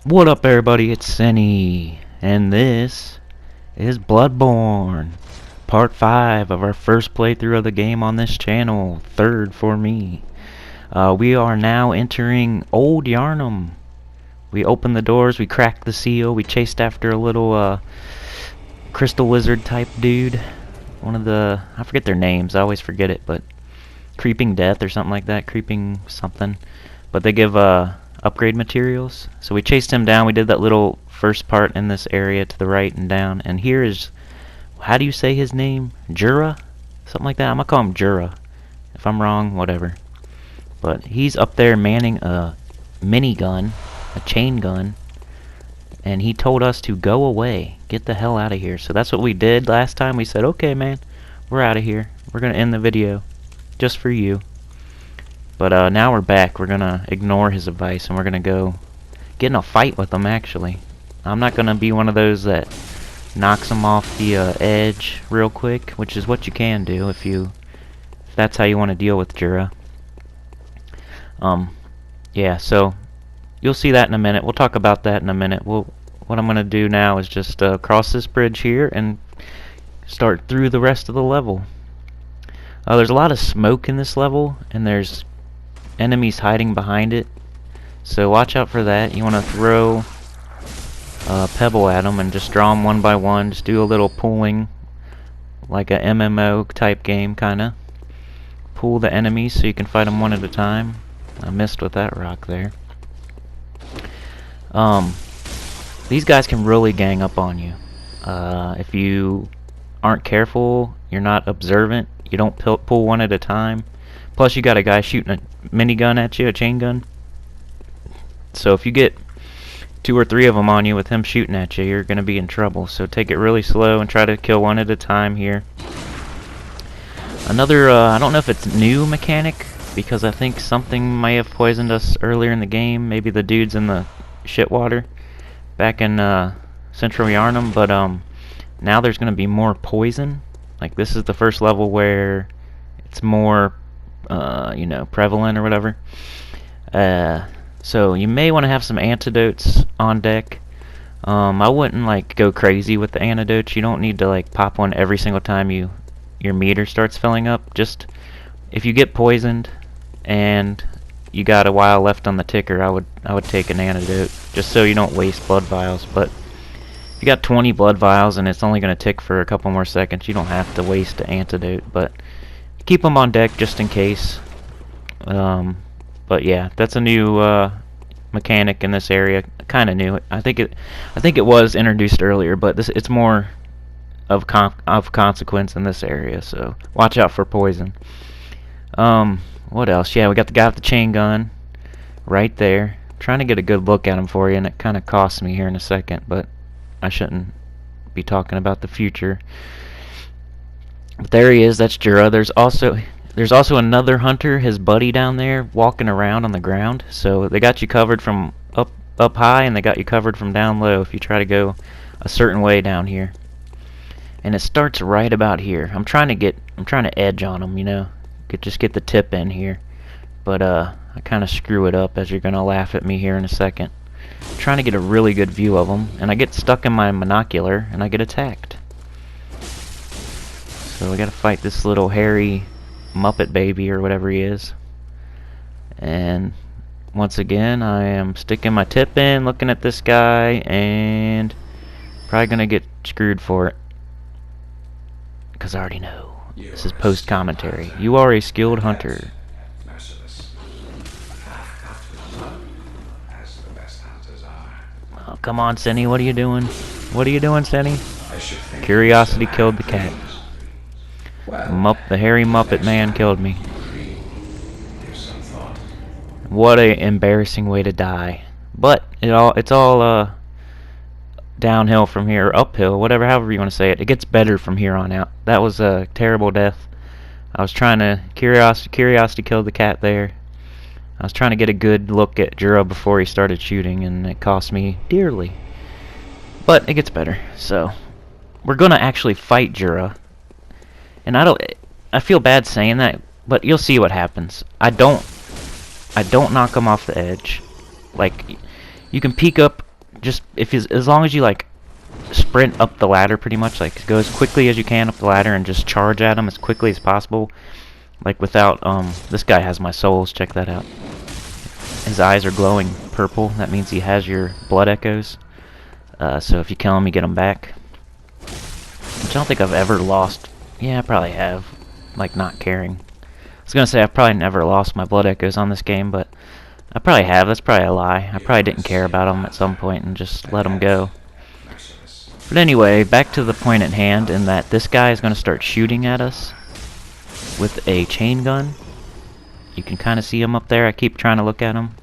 What up, everybody? It's Sinny, and this is Bloodborne, Part 5 of our first playthrough of the game on this channel, third for me. We are now entering Old Yharnam. We opened the doors, we cracked the seal, we chased after a little crystal lizard type dude. One of the, I forget their names, I always forget it, but Creeping Death or something like that, Creeping something. But they give upgrade materials. So we chased him down. We did that little first part in this area to the right and down. And here is, how do you say his name? Djura? Something like that. I'm gonna call him Djura. If I'm wrong, whatever. But he's up there manning a minigun, a chain gun. And he told us to go away. Get the hell out of here. So that's what we did last time. We said, okay, man, we're out of here. We're gonna end the video just for you. But now we're back. We're gonna ignore his advice and we're gonna go get in a fight with him, actually. I'm not gonna be one of those that knocks him off the edge real quick, which is what you can do if that's how you want to deal with Djura. Yeah, so you'll see that in a minute. We'll talk about that in a minute. What I'm gonna do now is just cross this bridge here and start through the rest of the level. There's a lot of smoke in this level, and there's enemies hiding behind it, so watch out for that. You want to throw a pebble at them and just draw them one by one. Just do a little pulling, like a MMO type game, kinda. Pull the enemies so you can fight them one at a time. I missed with that rock there. These guys can really gang up on you. If you aren't careful, you're not observant, you don't pull one at a time. Plus you got a guy shooting a minigun at you, a chain gun. So if you get 2 or 3 of them on you with him shooting at you, you're going to be in trouble. So take it really slow and try to kill one at a time here. Another, I don't know if it's new mechanic, because I think something may have poisoned us earlier in the game. Maybe the dudes in the shit water back in Central Yharnam. But now there's going to be more poison. Like this is the first level where it's more you know, prevalent or whatever. So you may want to have some antidotes on deck. I wouldn't like go crazy with the antidotes. You don't need to like pop one every single time your meter starts filling up. Just if you get poisoned and you got a while left on the ticker, I would take an antidote just so you don't waste blood vials. But if you got 20 blood vials and it's only going to tick for a couple more seconds, you don't have to waste an antidote. But keep them on deck just in case. But yeah, that's a new mechanic in this area. Kind of new. I think it was introduced earlier, but it's more of consequence in this area. So watch out for poison. What else? Yeah, we got the guy with the chain gun right there. Trying to get a good look at him for you, and it kind of costs me here in a second, but I shouldn't be talking about the future. But there he is. That's Djura. There's also another hunter, his buddy down there, walking around on the ground. So they got you covered from up high, and they got you covered from down low if you try to go a certain way down here. And it starts right about here. I'm trying to edge on them, you know. Just get the tip in here. But I kind of screw it up, as you're gonna laugh at me here in a second. I'm trying to get a really good view of them, and I get stuck in my monocular and I get attacked. So we gotta fight this little hairy Muppet baby or whatever he is. And once again, I am sticking my tip in, looking at this guy, and probably gonna get screwed for it, because I already know. This is post commentary. You are a skilled hunter. Oh, come on, Sinny, what are you doing? What are you doing, Sinny? Curiosity killed the cat. The hairy Muppet man killed me. What a embarrassing way to die. But it's all downhill from here, or uphill, however you want to say it. It gets better from here on out. That was a terrible death. I was trying to curiosity killed the cat there. I was trying to get a good look at Djura before he started shooting, and it cost me dearly. But it gets better. So we're gonna actually fight Djura. And I feel bad saying that, but you'll see what happens. I don't knock him off the edge. Like, you can peek up just as long as you like sprint up the ladder, pretty much, like go as quickly as you can up the ladder and just charge at him as quickly as possible. Like without this guy has my souls. Check that out. His eyes are glowing purple. That means he has your blood echoes. So if you kill him, you get him back. Which I don't think I've ever lost. Yeah, I probably have. Like, not caring. I was gonna say I've probably never lost my blood echoes on this game, but I probably have. That's probably a lie. I probably didn't care about them at some point and just let them go. But anyway, back to the point at hand, in that this guy is gonna start shooting at us with a chain gun. You can kind of see him up there. I keep trying to look at him.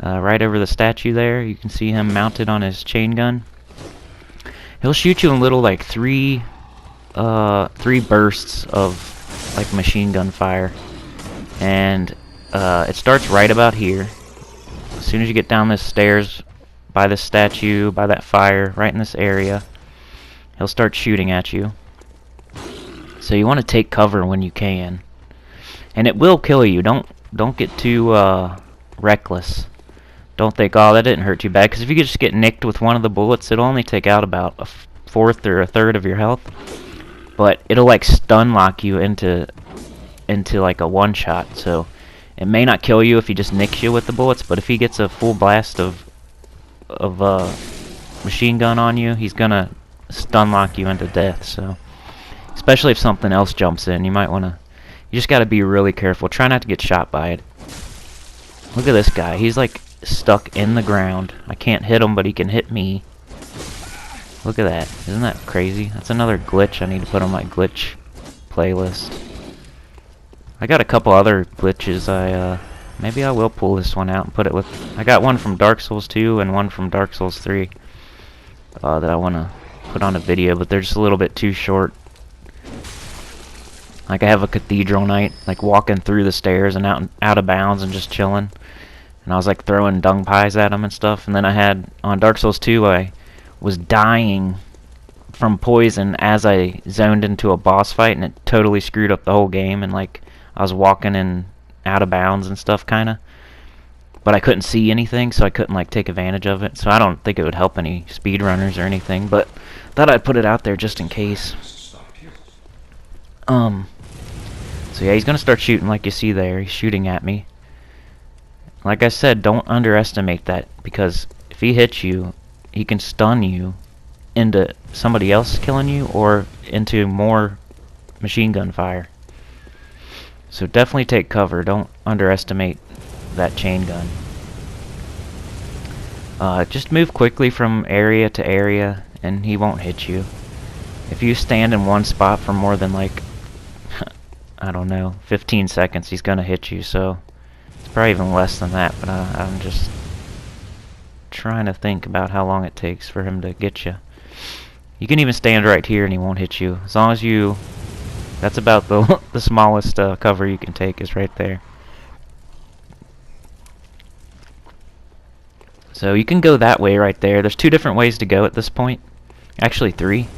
Right over the statue there, you can see him mounted on his chain gun. He'll shoot you in little, like, three bursts of, like, machine gun fire. And it starts right about here. As soon as you get down the stairs, by the statue, by that fire, right in this area, he'll start shooting at you. So you want to take cover when you can. And it will kill you. Don't get too reckless. Don't think, oh, that didn't hurt too bad. Because if you just get nicked with one of the bullets, it'll only take out about a fourth or a third of your health. But it'll like stun lock you into like a one shot. So it may not kill you if he just nicks you with the bullets. But if he gets a full blast of machine gun on you, he's gonna stun lock you into death. So especially if something else jumps in, you might wanna. You just gotta be really careful. Try not to get shot by it. Look at this guy. He's like stuck in the ground. I can't hit him, but he can hit me. Look at that. Isn't that crazy? That's another glitch I need to put on my glitch playlist. I got a couple other glitches. Maybe I will pull this one out and put it with. I got one from Dark Souls 2 and one from Dark Souls 3 that I want to put on a video, but they're just a little bit too short. Like I have a cathedral night, like walking through the stairs and out of bounds and just chilling. And I was like throwing dung pies at them and stuff. And then I had, on Dark Souls 2, I was dying from poison as I zoned into a boss fight, and it totally screwed up the whole game. And like I was walking in out of bounds and stuff, kind of. But I couldn't see anything, so I couldn't like take advantage of it. So I don't think it would help any speedrunners or anything. But thought I'd put it out there just in case. So yeah, he's gonna start shooting like you see there. He's shooting at me. Like I said, don't underestimate that, because if he hits you, he can stun you into somebody else killing you or into more machine gun fire. So definitely take cover. Don't underestimate that chain gun. Just move quickly from area to area and he won't hit you. If you stand in one spot for more than like I don't know, 15 seconds, he's gonna hit you. So it's probably even less than that, but I'm just trying to think about how long it takes for him to get you. You can even stand right here and he won't hit you, as long as you. That's about the smallest cover you can take is right there. So you can go that way right there. There's two different ways to go at this point. Actually, three.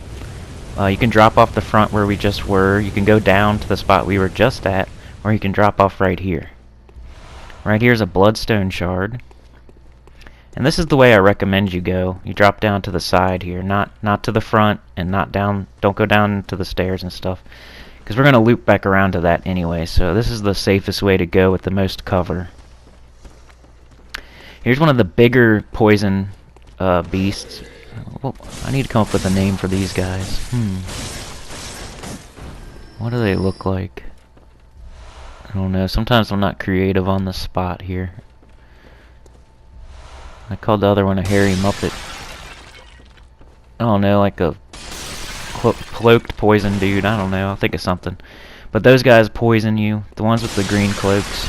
You can drop off the front where we just were. You can go down to the spot we were just at, or you can drop off right here. Right here is a Bloodstone Shard. And this is the way I recommend you go. You drop down to the side here, not to the front, and not down. Don't go down to the stairs and stuff, because we're going to loop back around to that anyway. So this is the safest way to go with the most cover. Here's one of the bigger poison beasts. Well, I need to come up with a name for these guys. What do they look like? I don't know. Sometimes I'm not creative on the spot here. I called the other one a hairy muppet. I don't know, like a cloaked poison dude. I don't know. I'll think of something. But those guys poison you. The ones with the green cloaks,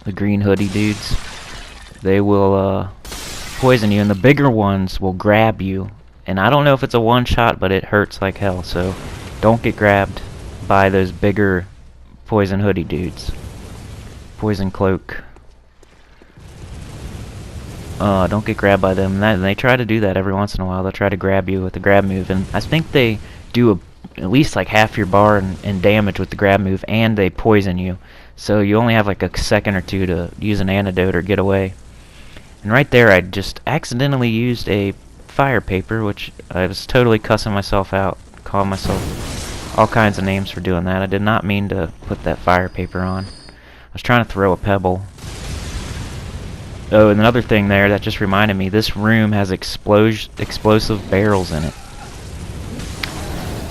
the green hoodie dudes, they will poison you, and the bigger ones will grab you. And I don't know if it's a one shot, but it hurts like hell. So don't get grabbed by those bigger poison hoodie dudes. Poison cloak. Don't get grabbed by them. And they try to do that every once in a while. They'll try to grab you with the grab move, and I think they do at least like half your bar in damage with the grab move, and they poison you. So you only have like a second or two to use an antidote or get away. And right there I just accidentally used a fire paper, which I was totally cussing myself out, calling myself all kinds of names for doing that. I did not mean to put that fire paper on. I was trying to throw a pebble. Oh, and another thing there that just reminded me, this room has explosive barrels in it.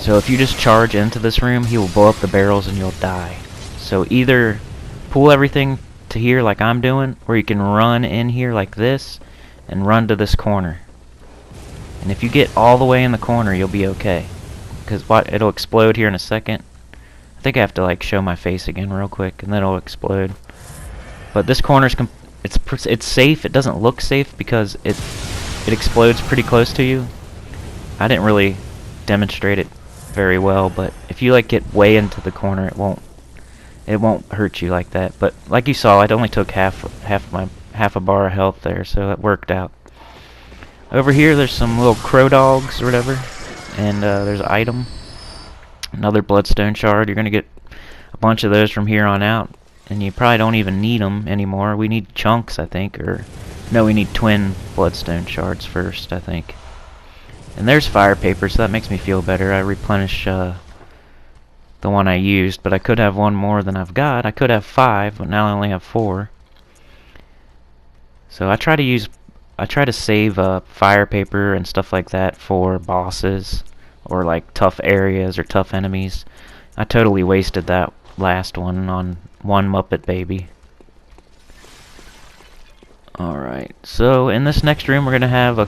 So if you just charge into this room, he will blow up the barrels and you'll die. So either pull everything to here like I'm doing, or you can run in here like this and run to this corner. And if you get all the way in the corner, you'll be okay. Because it'll explode here in a second. I think I have to like show my face again real quick, and then it'll explode. But this corner's it's safe. It doesn't look safe because it explodes pretty close to you. I didn't really demonstrate it very well, but if you like get way into the corner, it won't hurt you like that. But like you saw, it only took half a bar of health there, so it worked out. Over here, there's some little crow dogs or whatever, and there's an item, another Bloodstone Shard. You're gonna get a bunch of those from here on out, and you probably don't even need them anymore. We need chunks, I think, or no, we need twin Bloodstone Shards first, I think. And there's fire paper, so that makes me feel better. I replenish the one I used, but I could have one more than I've got. I could have 5, but now I only have 4. So I try to save fire paper and stuff like that for bosses or like tough areas or tough enemies. I totally wasted that last one on one Muppet baby. Alright, so in this next room we're going to have a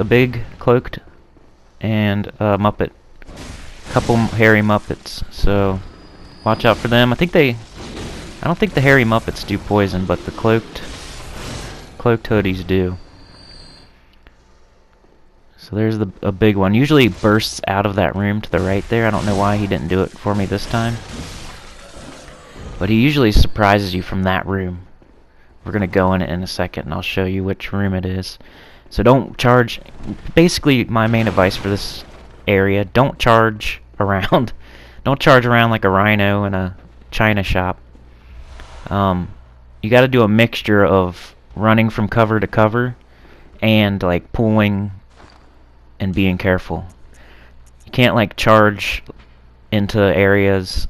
big cloaked and a Muppet. Couple hairy Muppets, so watch out for them. I don't think the hairy Muppets do poison, but the cloaked hoodies do. So there's a big one. Usually bursts out of that room to the right there. I don't know why he didn't do it for me this time. But he usually surprises you from that room. We're going to go in it in a second, and I'll show you which room it is. So don't charge. Basically, my main advice for this area, don't charge around. Don't charge around like a rhino in a china shop. You got to do a mixture of running from cover to cover and like pulling and being careful. You can't like charge into areas.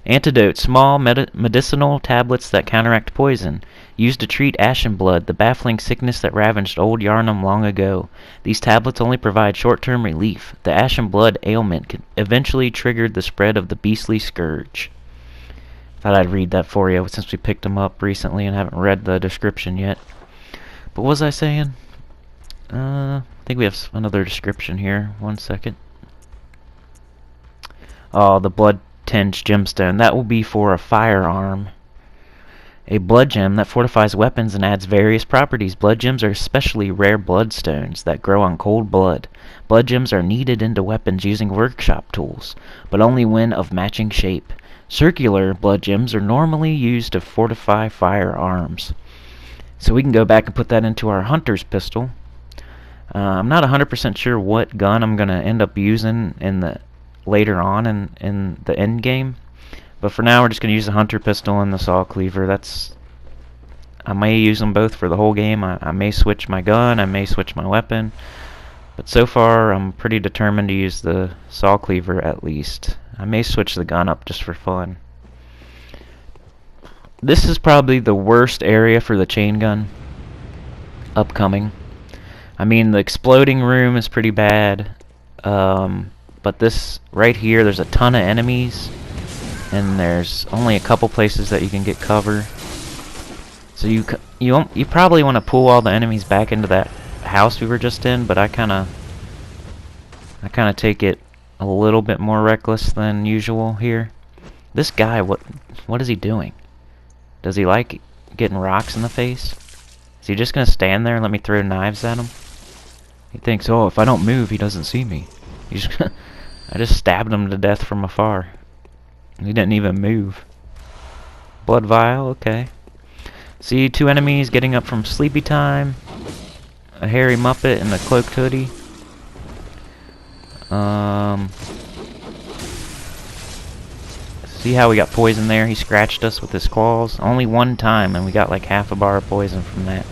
Antidote, small medicinal tablets that counteract poison, used to treat ashen blood, the baffling sickness that ravaged old Yharnam long ago. These tablets only provide short-term relief. The ashen blood ailment eventually triggered the spread of the beastly scourge. Thought I'd read that for you since we picked them up recently and haven't read the description yet. But what was I saying? I think we have another description here. 1 second. Oh, the blood tinged gemstone. That will be for a firearm. A blood gem that fortifies weapons and adds various properties. Blood gems are especially rare bloodstones that grow on cold blood. Blood gems are kneaded into weapons using workshop tools, but only when of matching shape. Circular blood gems are normally used to fortify firearms. So we can go back and put that into our hunter's pistol. I'm not 100% sure what gun I'm going to end up using later on in the end game, but for now we're just going to use the hunter pistol and the saw cleaver. I may use them both for the whole game. I may switch my gun, I may switch my weapon, but so far I'm pretty determined to use the saw cleaver at least. I may switch the gun up just for fun. This is probably the worst area for the chain gun upcoming. I mean, the exploding room is pretty bad, but this right here, there's a ton of enemies, and there's only a couple places that you can get cover. So you probably want to pull all the enemies back into that house we were just in, but I kind of take it a little bit more reckless than usual here. This guy, what is he doing? Does he like getting rocks in the face? Is he just gonna stand there and let me throw knives at him? He thinks, oh, if I don't move, he doesn't see me. I just stabbed him to death from afar. He didn't even move. Blood vial, okay. See, 2 enemies getting up from sleepy time. A hairy Muppet and a cloaked hoodie. See how we got poison there? He scratched us with his claws. Only one time, and we got like half a bar of poison from that.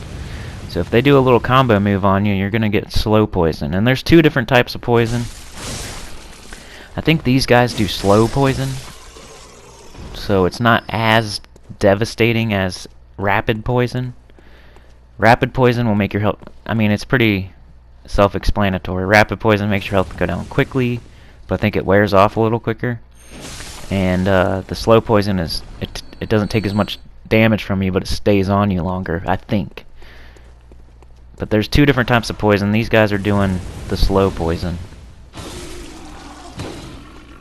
So if they do a little combo move on you, you're going to get slow poison. And there's two different types of poison. I think these guys do slow poison. So it's not as devastating as rapid poison. Rapid poison will make your health... I mean, it's pretty self-explanatory. Rapid poison makes your health go down quickly, but I think it wears off a little quicker. And the slow poison is... It doesn't take as much damage from you, but it stays on you longer, I think. But there's two different types of poison. These guys are doing the slow poison.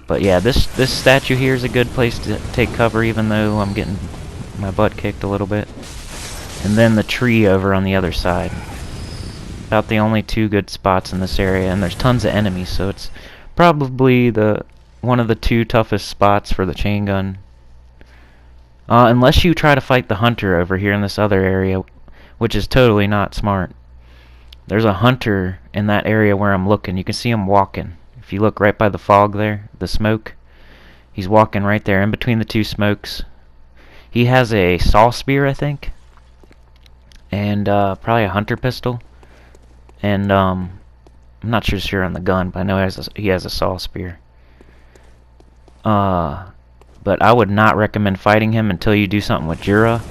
But yeah, this statue here is a good place to take cover, even though I'm getting my butt kicked a little bit. And then the tree over on the other side. About the only two good spots in this area, and there's tons of enemies, so it's probably one of the two toughest spots for the chain gun. Unless you try to fight the hunter over here in this other area, which is totally not smart. There's a hunter in that area where I'm looking. You can see him walking. If you look right by the fog there, the smoke, he's walking right there in between the two smokes. He has a saw spear, I think, and probably a hunter pistol. And I'm not sure on the gun, but I know he has a saw spear. But I would not recommend fighting him until you do something with Djura.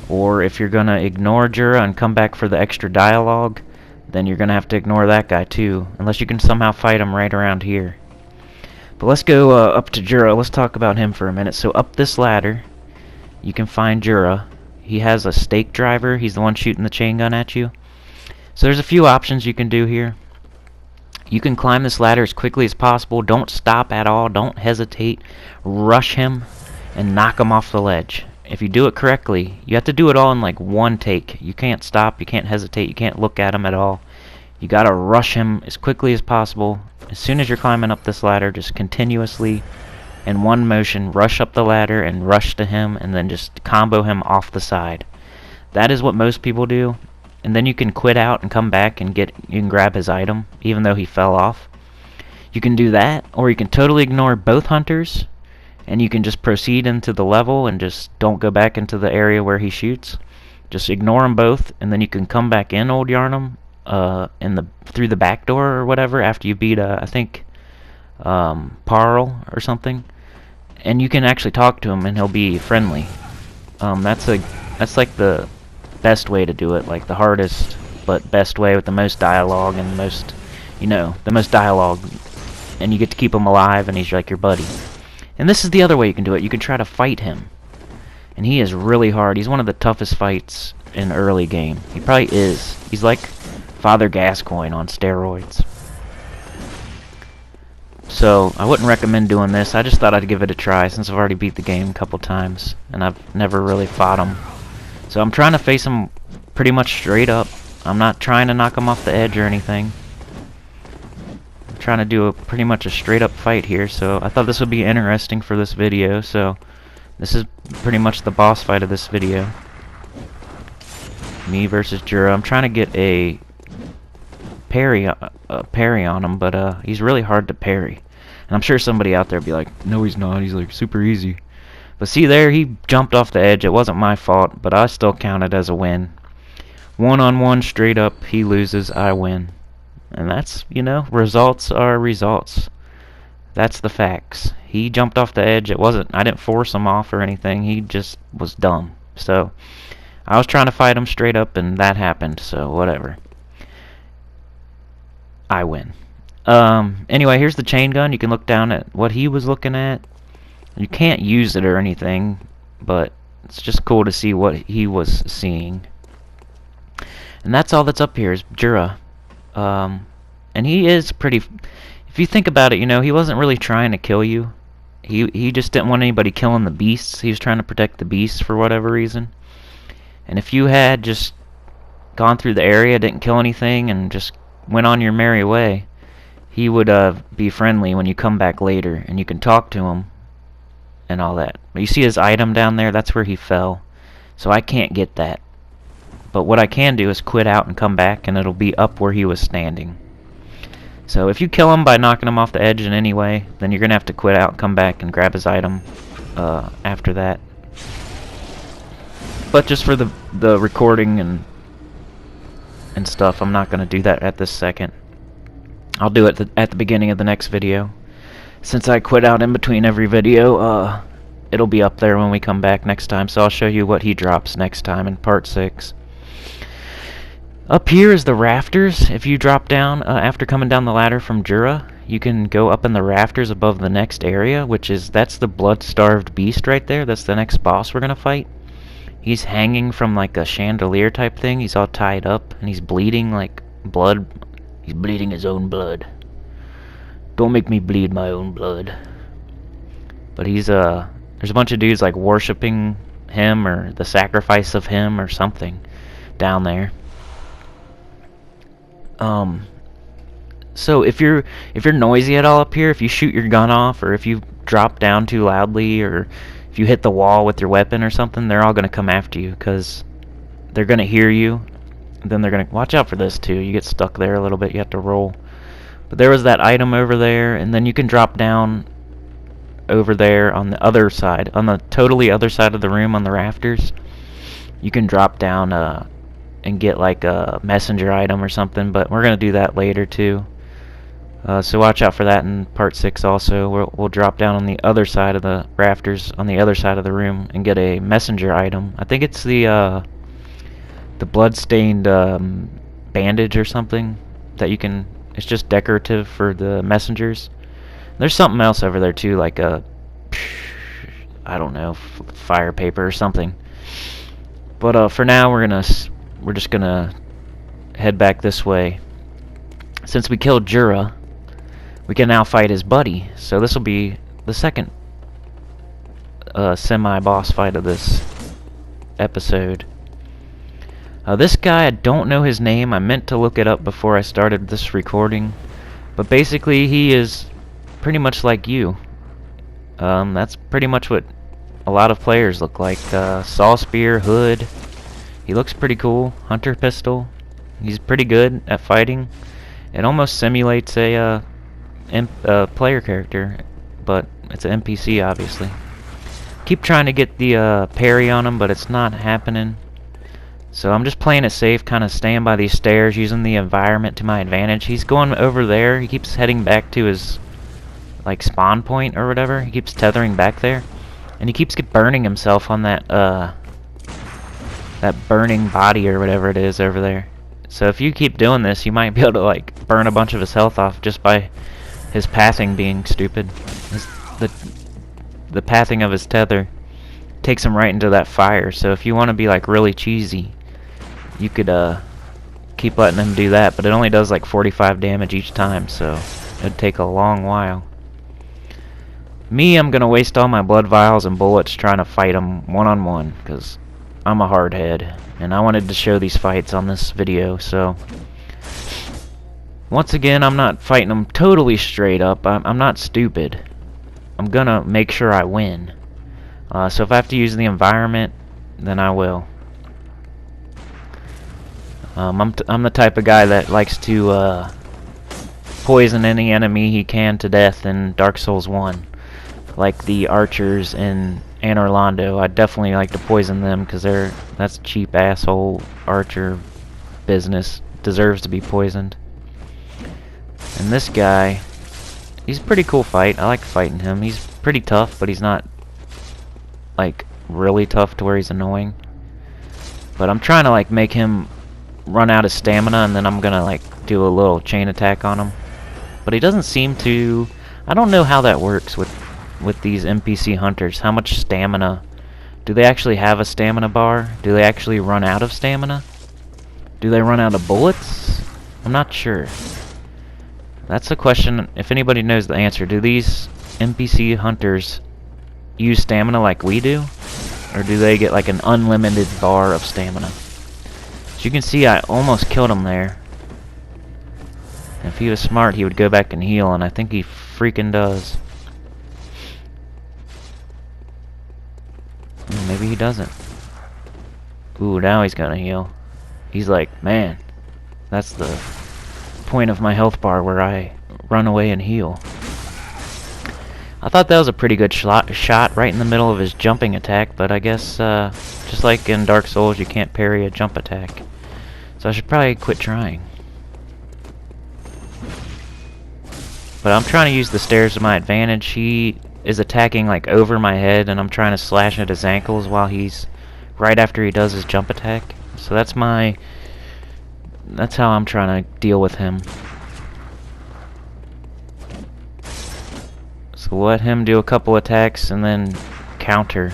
Or if you're gonna ignore Djura and come back for the extra dialogue, then you're gonna have to ignore that guy too, unless you can somehow fight him right around here. But let's go up to Djura. Let's talk about him for a minute. So up this ladder, you can find Djura. He has a stake driver. He's the one shooting the chain gun at you. So there's a few options you can do here. You can climb this ladder as quickly as possible. Don't stop at all. Don't hesitate. Rush him and knock him off the ledge. If you do it correctly, you have to do it all in like one take. You can't stop, you can't hesitate, you can't look at him at all. You gotta rush him as quickly as possible. As soon as you're climbing up this ladder, just continuously, in one motion, rush up the ladder and rush to him, and then just combo him off the side. That is what most people do. And then you can quit out and come back and you can grab his item, even though he fell off. You can do that, or you can totally ignore both hunters, and you can just proceed into the level and just don't go back into the area where he shoots. Just ignore them both, and then you can come back in Old Yharnam through the back door or whatever after you beat I think Parl or something, and you can actually talk to him and he'll be friendly. That's like the best way to do it, like the hardest but best way with the most dialogue and the most dialogue, and you get to keep him alive and he's like your buddy. And this is the other way you can do it. You can try to fight him, and he is really hard. He's one of the toughest fights in early game. He probably is. He's like Father Gascoigne on steroids. So I wouldn't recommend doing this. I just thought I'd give it a try since I've already beat the game a couple times and I've never really fought him. So I'm trying to face him pretty much straight up. I'm not trying to knock him off the edge or anything. I'm trying to do pretty much a straight up fight here. So I thought this would be interesting for this video. So this is pretty much the boss fight of this video. Me versus Djura. I'm trying to get a parry on him, but he's really hard to parry. And I'm sure somebody out there would be like, no he's not, he's like super easy. But see there, he jumped off the edge. It wasn't my fault, but I still count it as a win. One-on-one straight up, he loses, I win. And that's, results are results. That's the facts. He jumped off the edge. I didn't force him off or anything. He just was dumb. So I was trying to fight him straight up and that happened, so whatever. I win. Anyway, here's the chain gun. You can look down at what he was looking at. You can't use it or anything, but it's just cool to see what he was seeing. And that's all that's up here is Djura. And he is pretty... If you think about it, he wasn't really trying to kill you. He just didn't want anybody killing the beasts. He was trying to protect the beasts for whatever reason. And if you had just gone through the area, didn't kill anything, and just went on your merry way, he would be friendly when you come back later, and you can talk to him and all that. But you see his item down there? That's where he fell. So I can't get that. But what I can do is quit out and come back, and it'll be up where he was standing. So if you kill him by knocking him off the edge in any way, then you're going to have to quit out and come back and grab his item. after that. But just for the recording and stuff, I'm not gonna do that at this second. I'll do it at the beginning of the next video. Since I quit out in between every video, it'll be up there when we come back next time, so I'll show you what he drops next time in part 6. Up here is the rafters. If you drop down, after coming down the ladder from Djura, you can go up in the rafters above the next area, that's the blood-starved beast right there. That's the next boss we're gonna fight. He's hanging from like a chandelier type thing. He's all tied up, and he's bleeding like blood. He's bleeding his own blood. Don't make me bleed my own blood. But there's a bunch of dudes like worshipping him, or the sacrifice of him, or something down there. So if you're noisy at all up here, if you shoot your gun off, or if you drop down too loudly, or if you hit the wall with your weapon or something, they're all gonna come after you, because they're gonna hear you. And then they're gonna watch out for this too. You get stuck there a little bit. You have to roll. But there was that item over there, and then you can drop down over there on the other side, on the totally other side of the room, on the rafters. You can drop down and get like a messenger item or something, but we're gonna do that later too. So watch out for that in part 6 also. We'll drop down on the other side of the rafters, on the other side of the room, and get a messenger item. I think it's the blood-stained bandage or something that you can... It's just decorative for the messengers. There's something else over there too, like a... I don't know, fire paper or something. But for now, we're just gonna head back this way. Since we killed Djura, we can now fight his buddy. So this will be the second semi-boss fight of this episode. This guy, I don't know his name. I meant to look it up before I started this recording. But basically, he is pretty much like you. That's pretty much what a lot of players look like. Saw spear, hood. He looks pretty cool. Hunter pistol. He's pretty good at fighting. It almost simulates a player character, but it's an NPC, obviously. Keep trying to get the parry on him, but it's not happening. So I'm just playing it safe, kind of staying by these stairs, using the environment to my advantage. He's going over there. He keeps heading back to his like spawn point or whatever. He keeps tethering back there, and he keeps burning himself on that burning body or whatever it is over there. So if you keep doing this, you might be able to like burn a bunch of his health off just by his pathing being stupid. The pathing of his tether takes him right into that fire. So if you want to be like really cheesy, you could keep letting him do that, but it only does like 45 damage each time, so it'd take a long while. Me, I'm gonna waste all my blood vials and bullets trying to fight him one-on-one, because I'm a hardhead, and I wanted to show these fights on this video. So once again, I'm not fighting him totally straight up. I'm not stupid. I'm gonna make sure I win. So if I have to use the environment, then I will. I'm the type of guy that likes to poison any enemy he can to death in Dark Souls 1. Like the archers in Anne Orlando. I definitely like to poison them, because that's cheap asshole archer business. Deserves to be poisoned. And this guy, he's a pretty cool fight. I like fighting him. He's pretty tough, but he's not like really tough to where he's annoying. But I'm trying to like make him run out of stamina, and then I'm gonna like do a little chain attack on him. But he doesn't seem to... I don't know how that works with these NPC hunters. How much stamina? Do they actually have a stamina bar? Do they actually run out of stamina? Do they run out of bullets? I'm not sure. That's a question. If anybody knows the answer, do these NPC hunters use stamina like we do? Or do they get like an unlimited bar of stamina? As you can see, I almost killed him there. If he was smart, he would go back and heal, and I think he freaking does. Maybe he doesn't. Ooh, now he's gonna heal. He's like, man, that's the point of my health bar where I run away and heal. I thought that was a pretty good shot right in the middle of his jumping attack, but I guess just like in Dark Souls, you can't parry a jump attack. So I should probably quit trying. But I'm trying to use the stairs to my advantage. He is attacking like over my head, and I'm trying to slash at his ankles while he's right after he does his jump attack. So that's how I'm trying to deal with him. So let him do a couple attacks and then counter.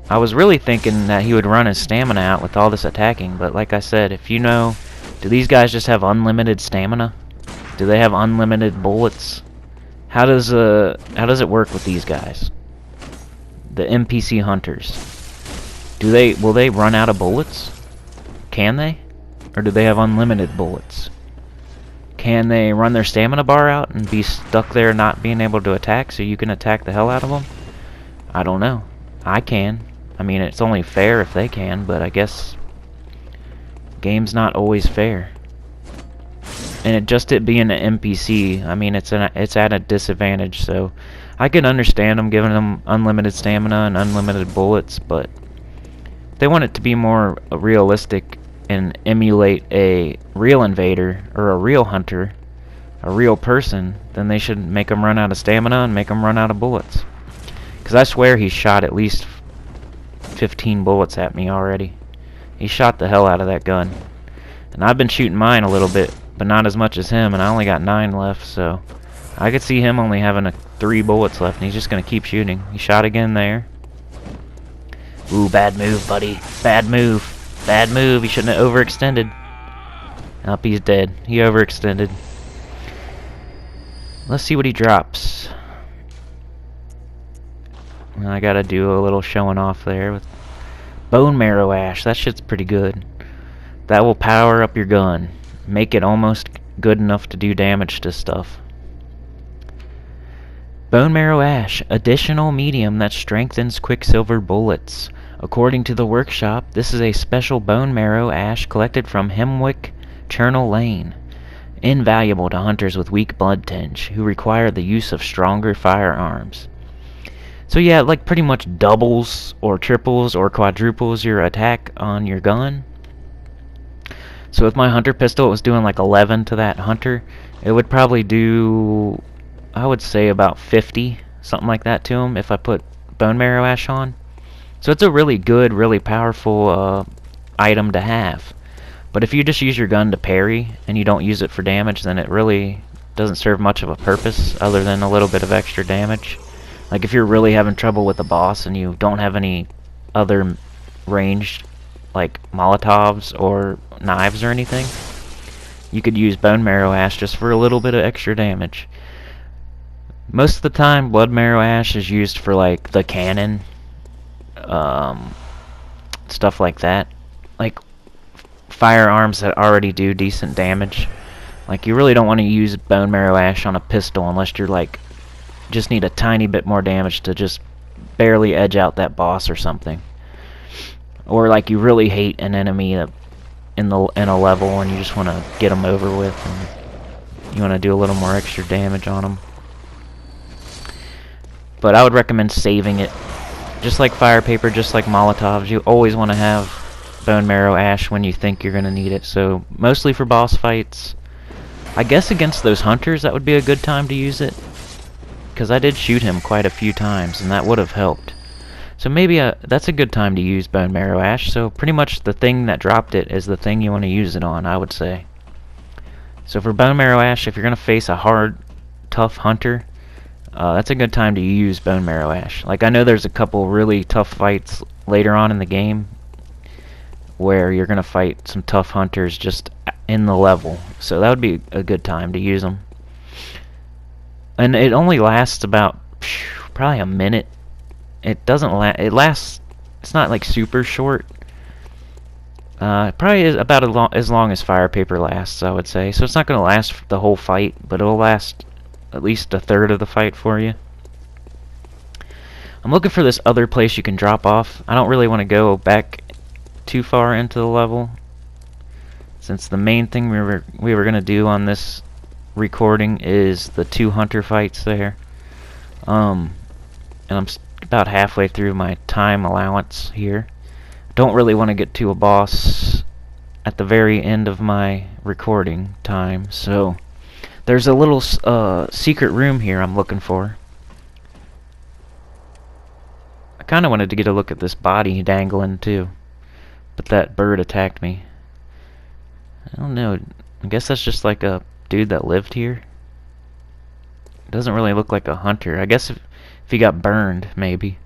I was really thinking that he would run his stamina out with all this attacking, but like I said, if you know, do these guys just have unlimited stamina? Do they have unlimited bullets? How does it work with these guys? The NPC hunters. Will they run out of bullets? Can they? Or do they have unlimited bullets? Can they run their stamina bar out and be stuck there not being able to attack so you can attack the hell out of them? I don't know. I can. I mean, it's only fair if they can, but I guess game's not always fair. And it being an NPC, I mean, it's at a disadvantage, so I can understand them giving them unlimited stamina and unlimited bullets, but if they want it to be more realistic and emulate a real invader or a real hunter, a real person, then they should make them run out of stamina and make them run out of bullets. Because I swear he shot at least 15 bullets at me already. He shot the hell out of that gun. And I've been shooting mine a little bit, but not as much as him, and I only got 9 left, so I could see him only having 3 bullets left, and he's just going to keep shooting. He shot again there. Ooh, bad move, buddy. Bad move. Bad move. He shouldn't have overextended. Nope, he's dead. He overextended. Let's see what he drops. I gotta do a little showing off there with Bone Marrow Ash. That shit's pretty good. That will power up your gun. Make it almost good enough to do damage to stuff. Bone Marrow Ash, additional medium that strengthens Quicksilver bullets. According to the workshop, this is a special Bone Marrow Ash collected from Hemwick Churnel Lane. Invaluable to hunters with weak blood tinge, who require the use of stronger firearms. So yeah, it like pretty much doubles or triples or quadruples your attack on your gun. So with my hunter pistol, it was doing like 11 to that hunter. It would probably do, I would say, about 50, something like that to him if I put Bone Marrow Ash on. So it's a really good, really powerful item to have. But if you just use your gun to parry and you don't use it for damage, then it really doesn't serve much of a purpose other than a little bit of extra damage. Like if you're really having trouble with a boss and you don't have any other ranged like Molotovs or knives or anything, you could use Bone Marrow Ash just for a little bit of extra damage. Most of the time, Blood Marrow Ash is used for like the cannon, stuff like that. Like firearms that already do decent damage. Like you really don't want to use Bone Marrow Ash on a pistol unless you're like just need a tiny bit more damage to just barely edge out that boss or something. Or like you really hate an enemy in a level and you just want to get them over with and you want to do a little more extra damage on them. But I would recommend saving it. Just like fire paper, just like Molotovs, you always want to have Bone Marrow Ash when you think you're going to need it. So mostly for boss fights. I guess against those hunters that would be a good time to use it, because I did shoot him quite a few times and that would have helped. So maybe that's a good time to use Bone Marrow Ash. So pretty much the thing that dropped it is the thing you want to use it on, I would say. So for Bone Marrow Ash, if you're going to face a hard, tough hunter, that's a good time to use Bone Marrow Ash. Like I know there's a couple really tough fights later on in the game where you're going to fight some tough hunters just in the level. So that would be a good time to use them. And it only lasts about probably a minute. It doesn't last. It lasts. It's not like super short. It probably is about as long as fire paper lasts, I would say. So it's not going to last the whole fight, but it'll last at least a third of the fight for you. I'm looking for this other place you can drop off. I don't really want to go back too far into the level, since the main thing we were going to do on this recording is the 2 hunter fights there. And I'm about halfway through my time allowance here. Don't really want to get to a boss at the very end of my recording time, so there's a little secret room here I'm looking for. I kind of wanted to get a look at this body dangling too, but that bird attacked me. I don't know, I guess that's just like a dude that lived here. It doesn't really look like a hunter. I guess if he got burned, maybe.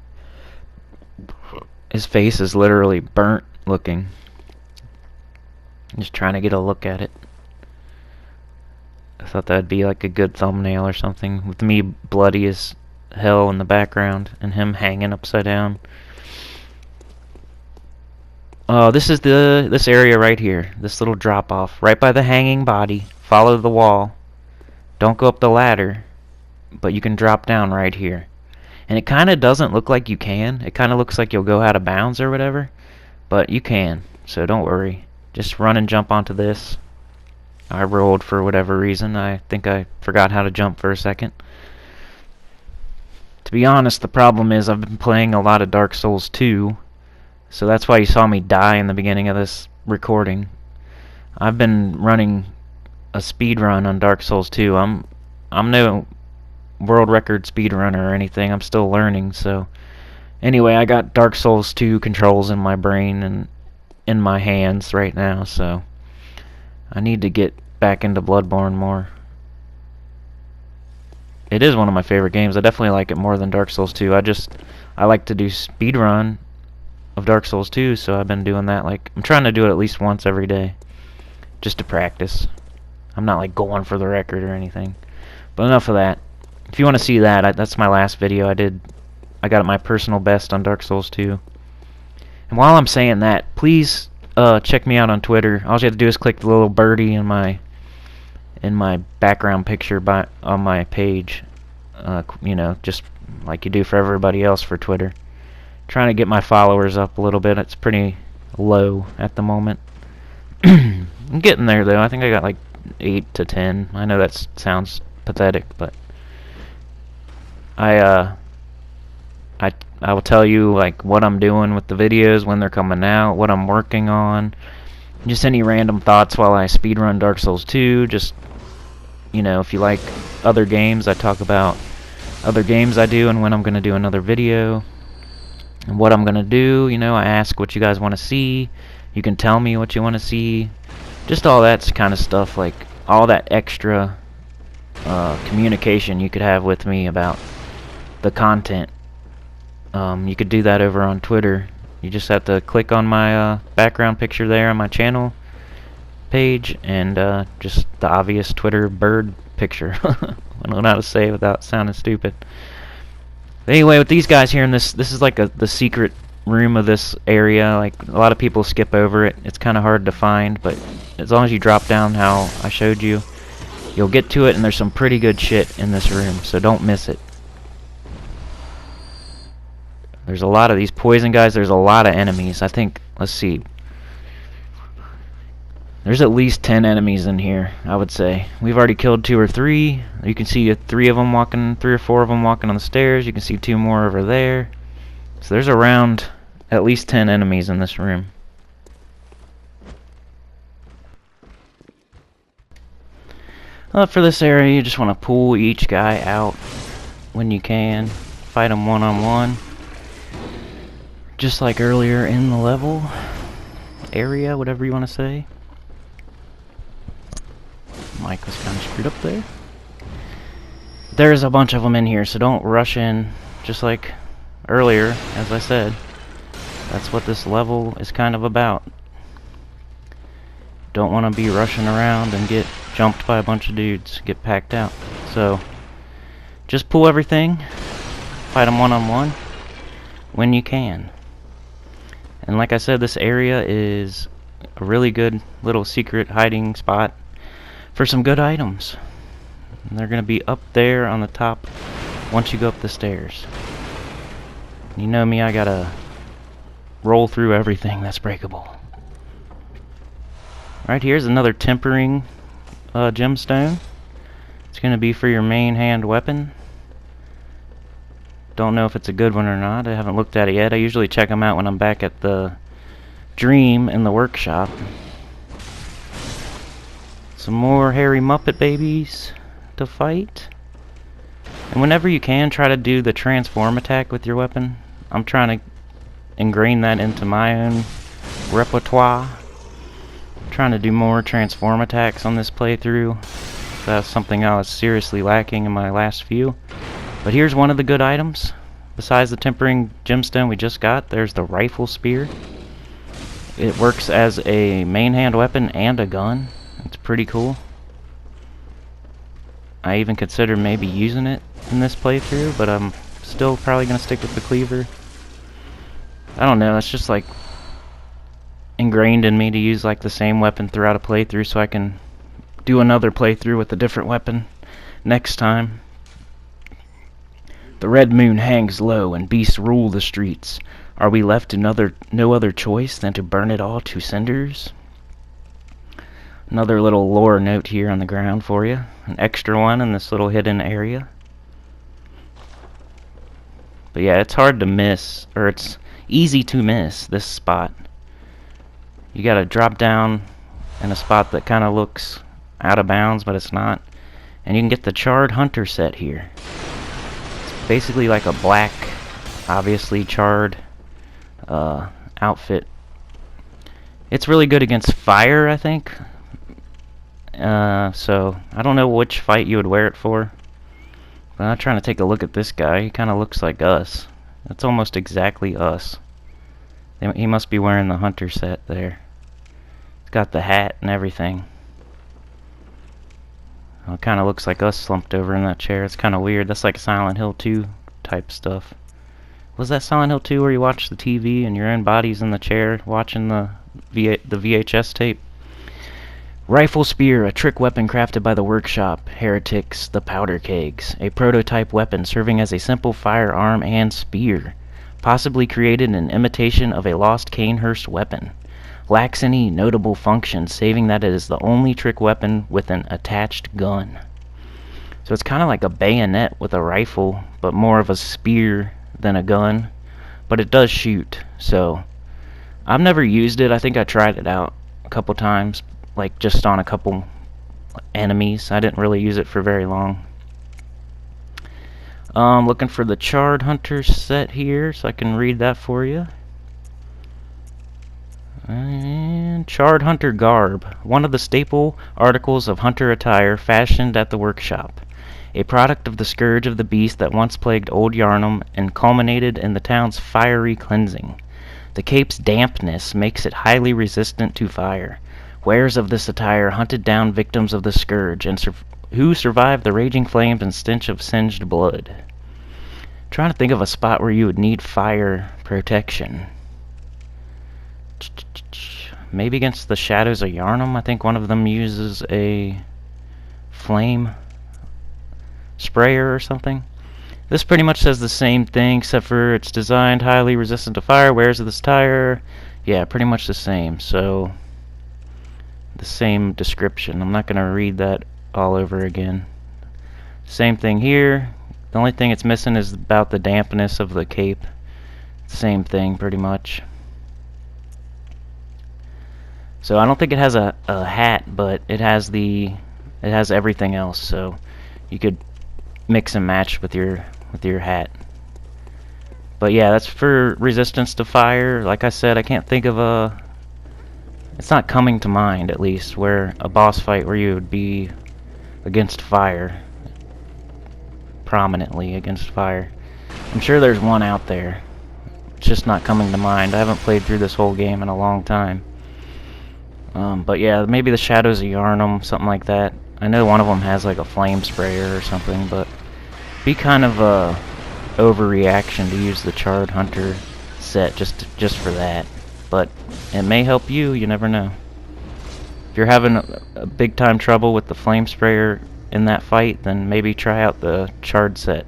His face is literally burnt looking. I'm just trying to get a look at it. I thought that'd be like a good thumbnail or something, with me bloody as hell in the background and him hanging upside down. Oh, this is this area right here. This little drop off right by the hanging body. Follow the wall. Don't go up the ladder, but you can drop down right here. And it kind of doesn't look like you can. It kind of looks like you'll go out of bounds or whatever, but you can. So don't worry. Just run and jump onto this. I rolled for whatever reason. I think I forgot how to jump for a second. To be honest, the problem is I've been playing a lot of Dark Souls 2, so that's why you saw me die in the beginning of this recording. I've been running a speed run on Dark Souls 2. I'm no world record speedrunner or anything. I'm still learning, so anyway, I got Dark Souls 2 controls in my brain and in my hands right now, so I need to get back into Bloodborne more. It is one of my favorite games. I definitely like it more than Dark Souls 2. I like to do speedrun of Dark Souls 2, so I've been doing that. Like, I'm trying to do it at least once every day, just to practice. I'm not like going for the record or anything. But enough of that. If you want to see that, that's my last video I got my personal best on Dark Souls 2. And while I'm saying that, please check me out on Twitter. All you have to do is click the little birdie in my background picture on my page. You know, just like you do for everybody else for Twitter. Trying to get my followers up a little bit. It's pretty low at the moment. I'm getting there though. I think I got like 8 to 10. I know that sounds pathetic, but I will tell you like what I'm doing with the videos, when they're coming out, what I'm working on, just any random thoughts while I speedrun Dark Souls 2. Just, you know, if you like other games, I talk about other games I do and when I'm going to do another video and what I'm going to do. You know, I ask what you guys want to see. You can tell me what you want to see. Just all that kind of stuff, like all that extra communication you could have with me about the content. You could do that over on Twitter. You just have to click on my background picture there on my channel page and just the obvious Twitter bird picture. I don't know how to say it without sounding stupid. But anyway, with these guys here in this is like the secret room of this area. Like, a lot of people skip over it. It's kind of hard to find, but as long as you drop down how I showed you, you'll get to it, and there's some pretty good shit in this room, so don't miss it. There's a lot of these poison guys. There's a lot of enemies. I think, let's see, there's at least 10 enemies in here, I would say. We've already killed 2 or 3. You can see 3 or 4 of them walking on the stairs. You can see 2 more over there. So there's around at least 10 enemies in this room. For this area, you just want to pull each guy out when you can. Fight them one-on-one. Just like earlier in the level. Area, whatever you want to say. Mic was kind of screwed up there. There's a bunch of them in here, so don't rush in. Just like earlier, as I said. That's what this level is kind of about. Don't want to be rushing around and get jumped by a bunch of dudes, get packed out. So just pull everything, fight them one-on-one when you can. And like I said, this area is a really good little secret hiding spot for some good items. And they're going to be up there on the top once you go up the stairs. You know me, I gotta roll through everything that's breakable. Right here's another tempering gemstone. It's going to be for your main hand weapon. Don't know if it's a good one or not. I haven't looked at it yet. I usually check them out when I'm back at the Dream in the workshop. Some more hairy Muppet babies to fight. And whenever you can, try to do the transform attack with your weapon. I'm trying to ingrain that into my own repertoire. I'm trying to do more transform attacks on this playthrough. That's something I was seriously lacking in my last few. But here's one of the good items. Besides the tempering gemstone we just got, there's the rifle spear. It works as a main hand weapon and a gun. It's pretty cool. I even considered maybe using it in this playthrough, but I'm still probably going to stick with the cleaver. I don't know, it's just like ingrained in me to use like the same weapon throughout a playthrough, so I can do another playthrough with a different weapon next time. The red moon hangs low and beasts rule the streets. Are we left no other choice than to burn it all to cinders? Another little lore note here on the ground for you. An extra one in this little hidden area. But yeah, it's hard to miss, or it's easy to miss this spot. You gotta drop down in a spot that kind of looks out of bounds, but it's not. And you can get the Charred Hunter set here. It's basically like a black, obviously charred outfit. It's really good against fire, I think. So I don't know which fight you would wear it for. But I'm trying to take a look at this guy. He kind of looks like us. That's almost exactly us. He must be wearing the hunter set there. He's got the hat and everything. Well, it kind of looks like us slumped over in that chair. It's kind of weird. That's like Silent Hill 2 type stuff. Was that Silent Hill 2 where you watch the TV and your own body's in the chair watching the VHS tape? Rifle spear, a trick weapon crafted by the workshop. Heretics, the powder kegs. A prototype weapon serving as a simple firearm and spear. Possibly created in imitation of a lost Canehurst weapon. Lacks any notable function, saving that it is the only trick weapon with an attached gun. So it's kind of like a bayonet with a rifle, but more of a spear than a gun. But it does shoot, so I've never used it. I think I tried it out a couple times, like just on a couple enemies. I didn't really use it for very long. Looking for the Charred Hunter set here, so I can read that for you. And Charred Hunter Garb, one of the staple articles of hunter attire fashioned at the workshop. A product of the scourge of the beast that once plagued old Yharnam and culminated in the town's fiery cleansing. The cape's dampness makes it highly resistant to fire. Wearers of this attire hunted down victims of the scourge and who survived the raging flames and stench of singed blood. Trying to think of a spot where you would need fire protection. Maybe against the shadows of Yharnam. I think one of them uses a flame sprayer or something. This pretty much says the same thing, except for it's designed highly resistant to fire. Wearers of this attire, yeah, pretty much the same. So the same description. I'm not going to read that all over again. Same thing here. The only thing it's missing is about the dampness of the cape. Same thing pretty much. So I don't think it has a hat, but it has everything else, so you could mix and match with your hat. But yeah, that's for resistance to fire. Like I said, I can't think of a... It's not coming to mind, at least, where a boss fight where you would be against fire. Prominently against fire. I'm sure there's one out there. It's just not coming to mind. I haven't played through this whole game in a long time. But yeah, maybe the Shadows of Yharnam, something like that. I know one of them has like a flame sprayer or something, but be kind of a overreaction to use the Charred Hunter set just for that. But it may help you, you never know. If you're having a big time trouble with the flame sprayer in that fight, then maybe try out the Charred set.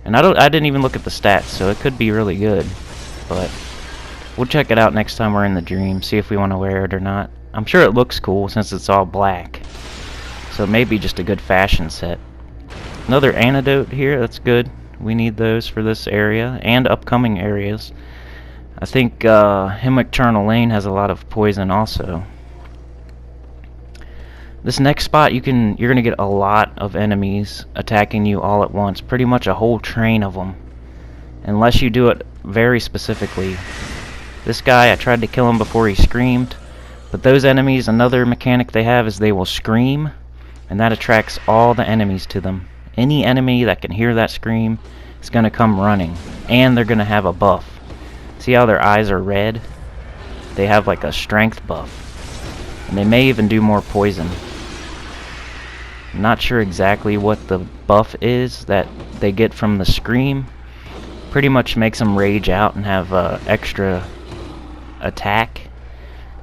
And I didn't even look at the stats, so it could be really good. But we'll check it out next time we're in the dream, see if we want to wear it or not. I'm sure it looks cool since it's all black. So maybe just a good fashion set. Another antidote here, that's good. We need those for this area and upcoming areas. I think Hemwick Charnel Lane has a lot of poison also. This next spot, you're gonna get a lot of enemies attacking you all at once. Pretty much a whole train of them, unless you do it very specifically. This guy, I tried to kill him before he screamed, but those enemies, another mechanic they have is they will scream, and that attracts all the enemies to them. Any enemy that can hear that scream is gonna come running, and they're gonna have a buff. See how their eyes are red? They have like a strength buff, and they may even do more poison. I'm not sure exactly what the buff is that they get from the scream. Pretty much makes them rage out and have extra attack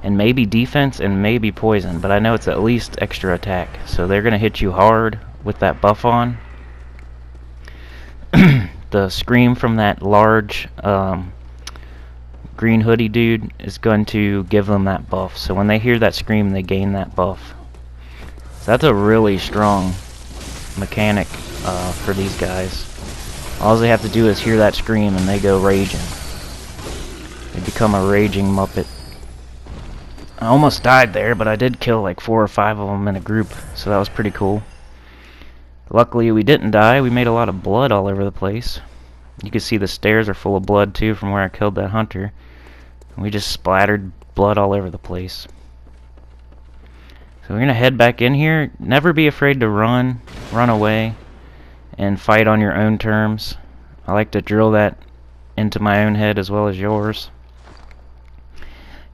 and maybe defense and maybe poison, but I know it's at least extra attack, so they're gonna hit you hard with that buff on. The scream from that large green hoodie dude is going to give them that buff, so when they hear that scream they gain that buff. So that's a really strong mechanic for these guys. All they have to do is hear that scream and they go raging. They become a raging Muppet. I almost died there, but I did kill like 4 or 5 of them in a group, so that was pretty cool. Luckily we didn't die. We made a lot of blood all over the place. You can see the stairs are full of blood too from where I killed that hunter. We just splattered blood all over the place. So we're gonna head back in here. Never be afraid to run away, and fight on your own terms. I like to drill that into my own head as well as yours.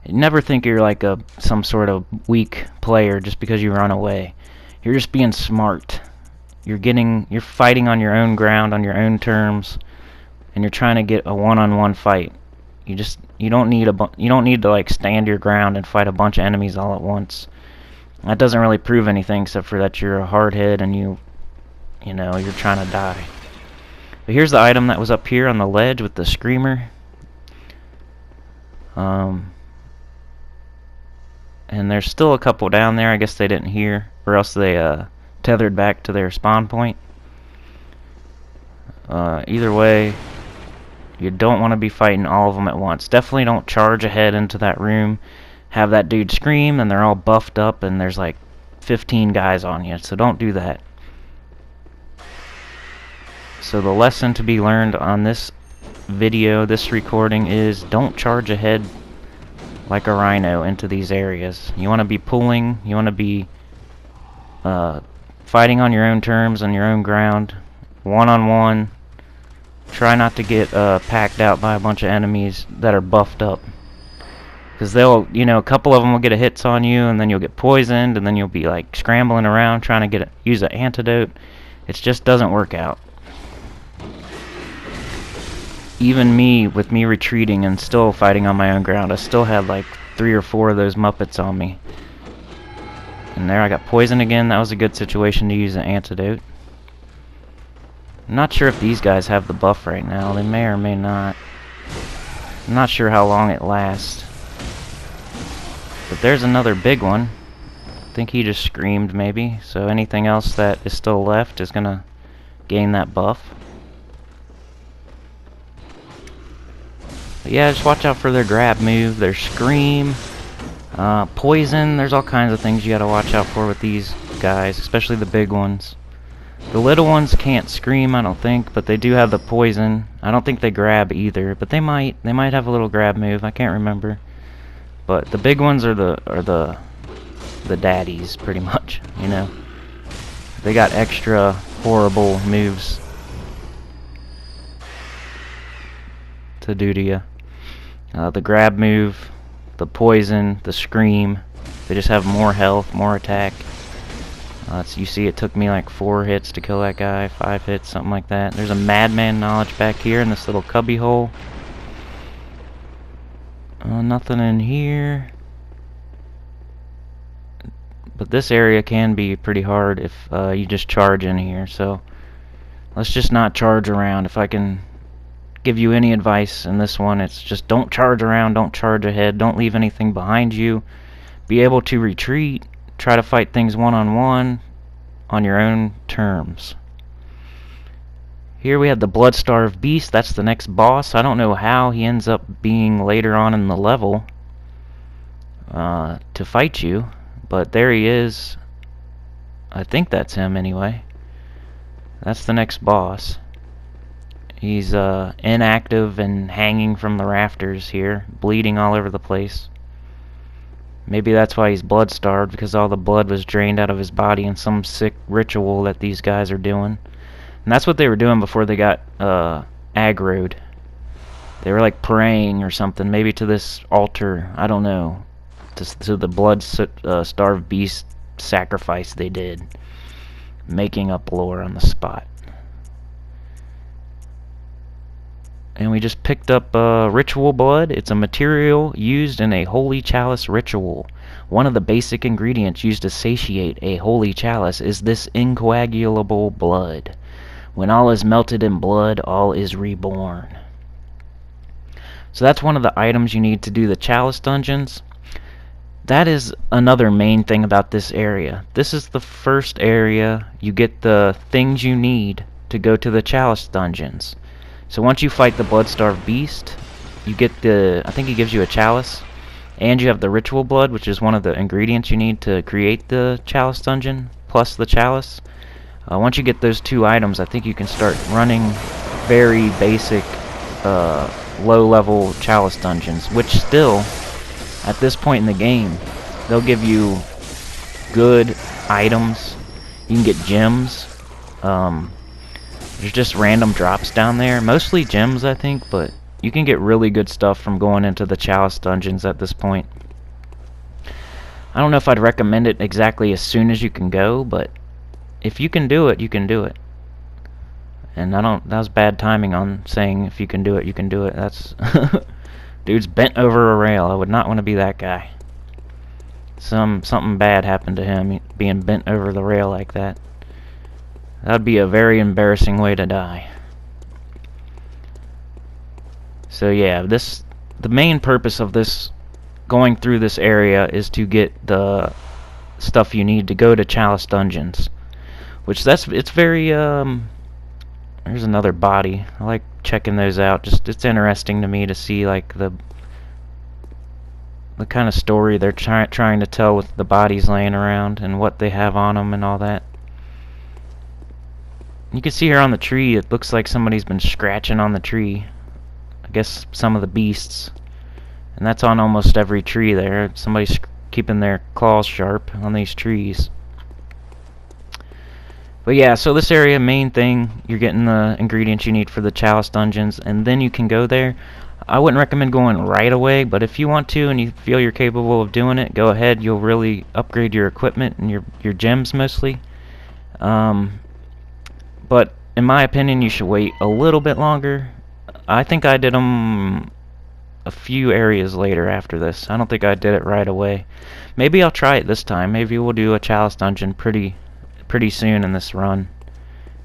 Never think you're like some sort of weak player just because you run away. You're just being smart. You're fighting on your own ground, on your own terms, and you're trying to get a one-on-one fight. You don't need to like stand your ground and fight a bunch of enemies all at once. That doesn't really prove anything except for that you're a hardhead and you're trying to die. But here's the item that was up here on the ledge with the screamer. And there's still a couple down there. I guess they didn't hear, or else they tethered back to their spawn point. Either way, you don't want to be fighting all of them at once. Definitely don't charge ahead into that room, have that dude scream, and they're all buffed up, and there's like 15 guys on you, so don't do that. So the lesson to be learned on this video, this recording, is don't charge ahead like a rhino into these areas. You want to be pulling, you want to be fighting on your own terms, on your own ground, one-on-one. Try not to get packed out by a bunch of enemies that are buffed up. Because they'll, a couple of them will get a hits on you, and then you'll get poisoned, and then you'll be like scrambling around trying to use an antidote. It just doesn't work out. Even me, with me retreating and still fighting on my own ground, I still had like 3 or 4 of those Muppets on me. And there I got poisoned again. That was a good situation to use an antidote. I'm not sure if these guys have the buff right now. They may or may not. I'm not sure how long it lasts. But there's another big one. I think he just screamed maybe. So anything else that is still left is gonna gain that buff. But yeah, just watch out for their grab move, their scream, poison. There's all kinds of things you gotta watch out for with these guys, especially the big ones. The little ones can't scream, I don't think, but they do have the poison. I don't think they grab either, but they might have a little grab move. I can't remember. But the big ones are the daddies, pretty much. They got extra horrible moves to do to you. The grab move, the poison, the scream. They just have more health, more attack. You see it took me like 4 hits to kill that guy, 5 hits, something like that. There's a madman knowledge back here in this little cubby hole. Nothing in here. But this area can be pretty hard if you just charge in here, so let's just not charge around. If I can give you any advice in this one, it's just don't charge around, don't charge ahead, don't leave anything behind you. Be able to retreat, try to fight things one-on-one, on your own terms. Here we have the Blood-Starved Beast. That's the next boss. I don't know how he ends up being later on in the level to fight you, but there he is. I think that's him anyway. That's the next boss. He's inactive and hanging from the rafters here, bleeding all over the place. Maybe that's why he's blood-starved, because all the blood was drained out of his body in some sick ritual that these guys are doing. And that's what they were doing before they got aggroed. They were like praying or something, maybe to this altar, I don't know, to the blood-starved beast sacrifice they did. Making up lore on the spot. And we just picked up ritual blood. It's a material used in a holy chalice ritual. One of the basic ingredients used to satiate a holy chalice is this incoagulable blood. When all is melted in blood, all is reborn. So that's one of the items you need to do the chalice dungeons. That is another main thing about this area. This is the first area you get the things you need to go to the chalice dungeons. So once you fight the Blood-Starved Beast, you get I think he gives you a chalice, and you have the ritual blood, which is one of the ingredients you need to create the chalice dungeon, plus the chalice. Once you get those two items, I think you can start running very basic, low-level chalice dungeons, which still, at this point in the game, they'll give you good items. You can get gems. There's just random drops down there, mostly gems I think, but you can get really good stuff from going into the chalice dungeons at this point. I don't know if I'd recommend it exactly as soon as you can go, but if you can do it, you can do it. And that was bad timing on saying if you can do it, you can do it. That's dude's bent over a rail. I would not want to be that guy. Something bad happened to him being bent over the rail like that. That would be a very embarrassing way to die. So yeah, the main purpose of this going through this area is to get the stuff you need to go to chalice dungeons. Which it's very there's another body. I like checking those out. Just it's interesting to me to see like the kind of story they're trying to tell with the bodies laying around and what they have on them and all that. You can see here on the tree, it looks like somebody's been scratching on the tree. I guess some of the beasts. And that's on almost every tree there. Somebody's keeping their claws sharp on these trees. But yeah, so this area, main thing, you're getting the ingredients you need for the chalice dungeons, and then you can go there. I wouldn't recommend going right away, but if you want to and you feel you're capable of doing it, go ahead. You'll really upgrade your equipment and your gems mostly. But in my opinion, you should wait a little bit longer. I think I did them a few areas later after this. I don't think I did it right away. Maybe I'll try it this time. Maybe we'll do a chalice dungeon pretty soon in this run.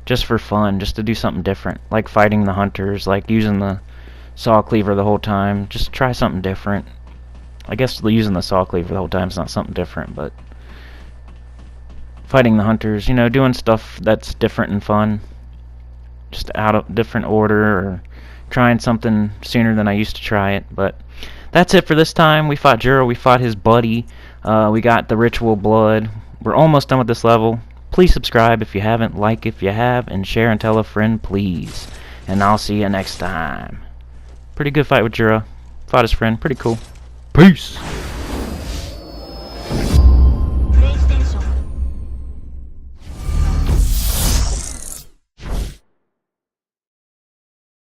Just for fun, just to do something different. Like fighting the hunters, like using the saw cleaver the whole time. Just try something different. I guess using the saw cleaver the whole time is not something different, but fighting the hunters, you know, doing stuff that's different and fun. Just out of different order, or trying something sooner than I used to try it. But that's it for this time. We fought Djura, we fought his buddy. We got the ritual blood. We're almost done with this level. Please subscribe if you haven't, like if you have, and share and tell a friend, please. And I'll see you next time. Pretty good fight with Djura. Fought his friend. Pretty cool. Peace!